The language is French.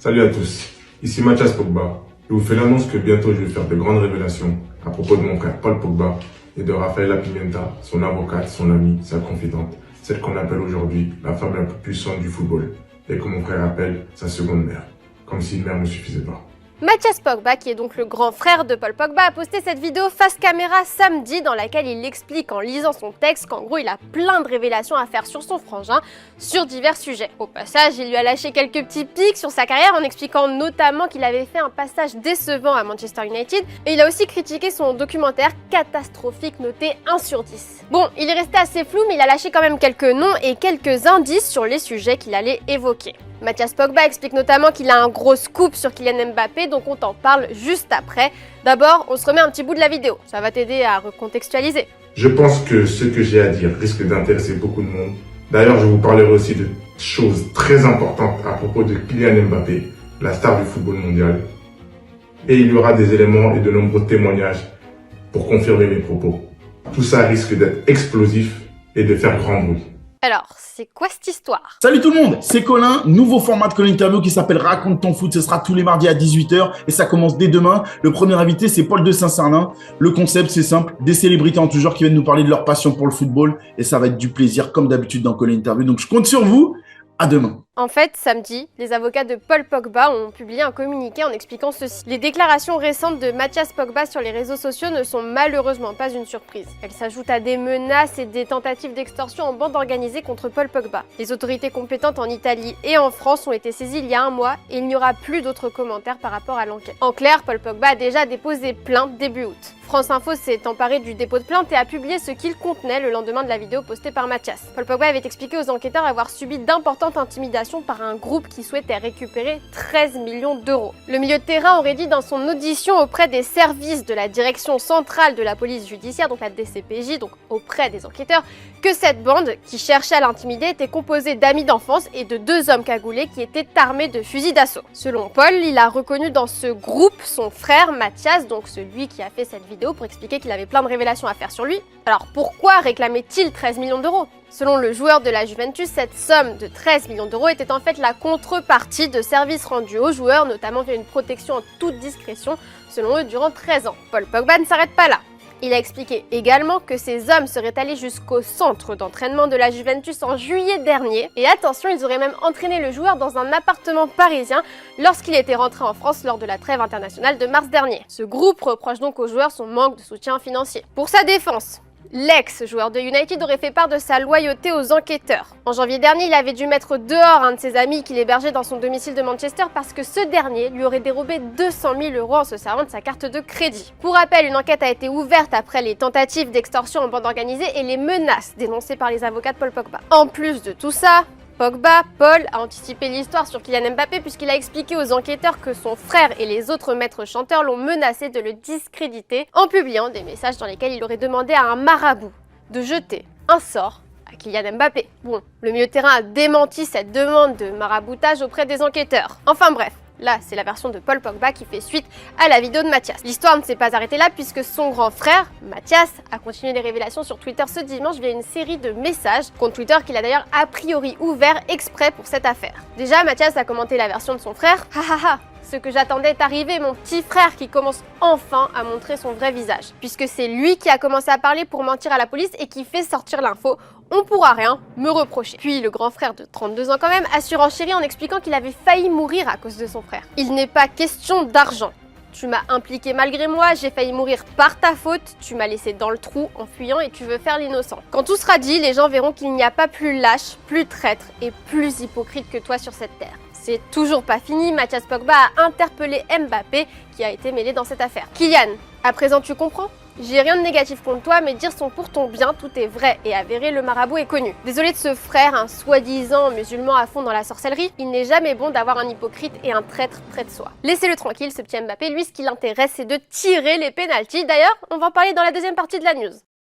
Salut à tous, ici Mathias Pogba. Je vous fais l'annonce que bientôt je vais faire de grandes révélations à propos de mon frère Paul Pogba et de Rafaela Pimenta, son avocate, son amie, sa confidente, celle qu'on appelle aujourd'hui la femme la plus puissante du football et que mon frère appelle sa seconde mère, comme si une mère ne suffisait pas. Mathias Pogba, qui est donc le grand frère de Paul Pogba, a posté cette vidéo face caméra samedi dans laquelle il explique en lisant son texte qu'en gros il a plein de révélations à faire sur son frangin sur divers sujets. Au passage, il lui a lâché quelques petits pics sur sa carrière en expliquant notamment qu'il avait fait un passage décevant à Manchester United et il a aussi critiqué son documentaire catastrophique noté 1 sur 10. Bon, il est resté assez flou mais il a lâché quand même quelques noms et quelques indices sur les sujets qu'il allait évoquer. Mathias Pogba explique notamment qu'il a un gros scoop sur Kylian Mbappé, donc on t'en parle juste après. D'abord, on se remet un petit bout de la vidéo, ça va t'aider à recontextualiser. Je pense que ce que j'ai à dire risque d'intéresser beaucoup de monde. D'ailleurs, je vous parlerai aussi de choses très importantes à propos de Kylian Mbappé, la star du football mondial. Et il y aura des éléments et de nombreux témoignages pour confirmer mes propos. Tout ça risque d'être explosif et de faire grand bruit. Alors, c'est quoi cette histoire? Salut tout le monde, c'est Colin, nouveau format de Colin Interview qui s'appelle Raconte ton foot, ce sera tous les mardis à 18 h et ça commence dès demain. Le premier invité c'est Paul de Saint-Sernin. Le concept c'est simple, des célébrités en tout genre qui viennent nous parler de leur passion pour le football et ça va être du plaisir comme d'habitude dans Colin Interview. Donc je compte sur vous, à demain. En fait, samedi, les avocats de Paul Pogba ont publié un communiqué en expliquant ceci. Les déclarations récentes de Mathias Pogba sur les réseaux sociaux ne sont malheureusement pas une surprise. Elles s'ajoutent à des menaces et des tentatives d'extorsion en bande organisée contre Paul Pogba. Les autorités compétentes en Italie et en France ont été saisies il y a un mois et il n'y aura plus d'autres commentaires par rapport à l'enquête. En clair, Paul Pogba a déjà déposé plainte début août. France Info s'est emparé du dépôt de plainte et a publié ce qu'il contenait le lendemain de la vidéo postée par Mathias. Paul Pogba avait expliqué aux enquêteurs avoir subi d'importantes intimidations par un groupe qui souhaitait récupérer 13 millions d'euros. Le milieu de terrain aurait dit dans son audition auprès des services de la direction centrale de la police judiciaire, donc la DCPJ, donc auprès des enquêteurs, que cette bande qui cherchait à l'intimider était composée d'amis d'enfance et de 2 hommes cagoulés qui étaient armés de fusils d'assaut. Selon Paul, il a reconnu dans ce groupe son frère Mathias, donc celui qui a fait cette vidéo pour expliquer qu'il avait plein de révélations à faire sur lui. Alors pourquoi réclamait-il 13 millions d'euros ? Selon le joueur de la Juventus, cette somme de 13 millions d'euros était en fait la contrepartie de services rendus aux joueurs, notamment via une protection en toute discrétion, selon eux, durant 13 ans. Paul Pogba ne s'arrête pas là. Il a expliqué également que ces hommes seraient allés jusqu'au centre d'entraînement de la Juventus en juillet dernier. Et attention, ils auraient même entraîné le joueur dans un appartement parisien lorsqu'il était rentré en France lors de la trêve internationale de mars dernier. Ce groupe reproche donc aux joueurs son manque de soutien financier. Pour sa défense, l'ex-joueur de United aurait fait part de sa loyauté aux enquêteurs. En janvier dernier, il avait dû mettre dehors un de ses amis qu'il hébergeait dans son domicile de Manchester parce que ce dernier lui aurait dérobé 200 000 euros en se servant de sa carte de crédit. Pour rappel, une enquête a été ouverte après les tentatives d'extorsion en bande organisée et les menaces dénoncées par les avocats de Paul Pogba. En plus de tout ça, Paul a anticipé l'histoire sur Kylian Mbappé puisqu'il a expliqué aux enquêteurs que son frère et les autres maîtres chanteurs l'ont menacé de le discréditer en publiant des messages dans lesquels il aurait demandé à un marabout de jeter un sort à Kylian Mbappé. Bon, le milieu de terrain a démenti cette demande de maraboutage auprès des enquêteurs. Enfin bref. Là, c'est la version de Paul Pogba qui fait suite à la vidéo de Mathias. L'histoire ne s'est pas arrêtée là puisque son grand frère, Mathias, a continué les révélations sur Twitter ce dimanche via une série de messages, compte Twitter qu'il a d'ailleurs a priori ouvert exprès pour cette affaire. Déjà, Mathias a commenté la version de son frère. Ha ha ha! Ce que j'attendais est arrivé, mon petit frère qui commence enfin à montrer son vrai visage. Puisque c'est lui qui a commencé à parler pour mentir à la police et qui fait sortir l'info, on pourra rien me reprocher. Puis le grand frère de 32 ans quand même a surenchéri en expliquant qu'il avait failli mourir à cause de son frère. Il n'est pas question d'argent. Tu m'as impliqué malgré moi, j'ai failli mourir par ta faute, tu m'as laissé dans le trou en fuyant et tu veux faire l'innocent. Quand tout sera dit, les gens verront qu'il n'y a pas plus lâche, plus traître et plus hypocrite que toi sur cette terre. C'est toujours pas fini, Mathias Pogba a interpellé Mbappé qui a été mêlé dans cette affaire. Kylian, à présent tu comprends ? J'ai rien de négatif contre toi, mais dire son pour ton bien, tout est vrai et avéré, le marabout est connu. Désolé de ce frère, un soi-disant musulman à fond dans la sorcellerie, il n'est jamais bon d'avoir un hypocrite et un traître près de soi. Laissez-le tranquille, ce petit Mbappé, lui ce qui l'intéresse c'est de tirer les pénaltys. D'ailleurs, on va en parler dans la deuxième partie de la news.